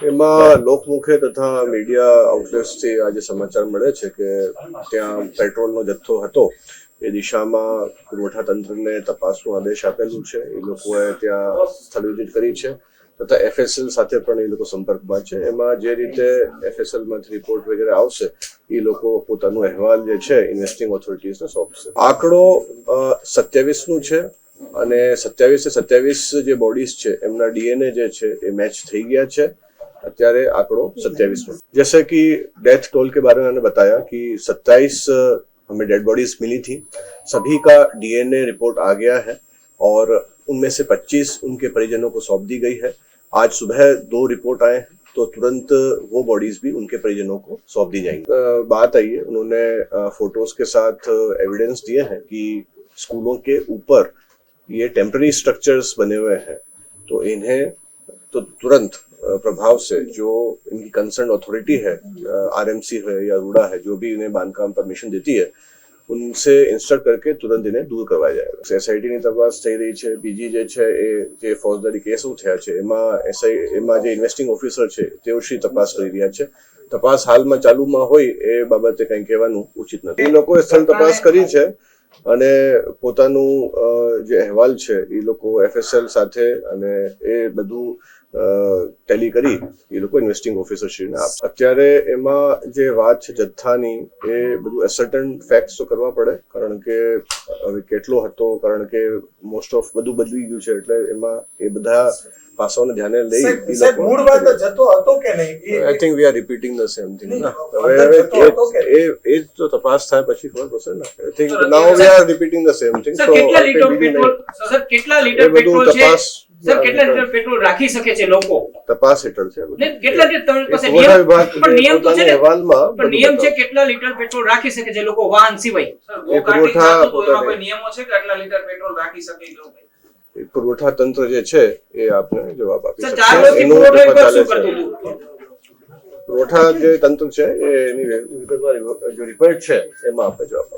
એમાં લોકમુખે તથા મીડિયા આઉટલેટ્સથી આજે સમાચાર મળે છે કે ત્યાં પેટ્રોલનો જથ્થો હતો એ દિશામાં પુરવઠા તંત્રને તપાસનો આદેશ આપેલું છે. એ લોકોએ ત્યાં સ્થળ વિઝિટ કરી છે તથા એફએસએલ સાથે પણ એ લોકો સંપર્કમાં છે. એમાં જે રીતે એફએસએલમાંથી રિપોર્ટ વગેરે આવશે એ લોકો પોતાનો અહેવાલ જે છે ઇન્વેસ્ટિંગ ઓથોરિટીઝને સોંપશે. આંકડો 27નું છે અને 27 જે બોડીઝ છે એમના ડીએનએ જે છે એ मैच થઈ ગયા છે. અત્યારે आंकड़ो 27 जैसे कि डेथ टोल के बारे में मैंने बताया कि 27 हमें डेड बॉडीज मिली थी. सभी का डीएनए रिपोर्ट आ गया है और उनमें से 25 उनके परिजनों को सौंप दी गई है. आज सुबह 2 रिपोर्ट आए तो तुरंत वो बॉडीज भी उनके परिजनों को सौंप दी जाएंगी. बात आई है, उन्होंने फोटोज के साथ एविडेंस दिए हैं कि स्कूलों के ऊपर ये टेम्पररी स्ट्रक्चर्स बने हुए हैं तो इन्हें तो तुरंत प्रभाव से जो इनकी कंसर्न अथॉरिटी है, आरएमसी है या रूडा है, जो भी इन्हें बांधकाम परमिशन देती है उनसे इंस्ट्रक्ट करके तुरंत इन्हें दूर करवाया जाएगा. एसआईटी ની તપાસ થઈ રહી છે. બીજી જે છે એ જે ફોજદારી કેસો થયા છે એમાં જે ઇન્વેસ્ટિંગ ઓફિસર છે તેઓ શ્રી તપાસ કરી રહ્યા છે. તપાસ હાલમાં ચાલુમાં હોય એ બાબતે કંઈ કહેવાનું ઉચિત નથી. એ લોકોએ સ્થળ તપાસ કરી છે અને પોતાનું જે અહેવાલ છે એ લોકો એફએસએલ સાથે અને એ બધું ટેલી કરી એ લોકો ઇન્વેસ્ટિંગ ઓફિસર શ્રીને આપે. અત્યારે એમાં જે વાત છે જથ્થાની એ બધું એસર્ટન ફેક્ટ્સ તો કરવા પડે કારણ કે હવે કેટલો હતો, કારણ કે મોસ્ટ ઓફ બધું બદલી ગયું છે એટલે એમાં એ બધા પાસાઓને ધ્યાને લઈ મૂળ વાત જતો હતો કે નહીં. I think we are repeating the same thing. હવે એ તો તપાસ થાય પછી ખબર પડશે ને. I think now we are repeating the same thing. So કેટલા લીટર પેટ્રોલ સર કેટલા લીટર પેટ્રોલ છે સર કેટલા લીટર પેટ્રોલ રાખી શકે છે લોકો? તપાસ હેઠળ છે. કેટલા તમારી પાસે નિયમ તો છે ને, પણ નિયમ છે કેટલા લીટર પેટ્રોલ રાખી શકે છે લોકો વાહન સિવાય? એ પુરવઠા કોઈ નિયમો છે કે આટલા લીટર પેટ્રોલ રાખી શકે છે? પુરવઠા તંત્ર જે છે એ આપને જવાબ આપી સર શકશે. 4 વર્ષથી પુરવઠા શું કરતું હતું? પુરવઠા જે તંત્ર છે એની વિગતવાર જો રિપોર્ટ છે એમાં આપણે જવાબ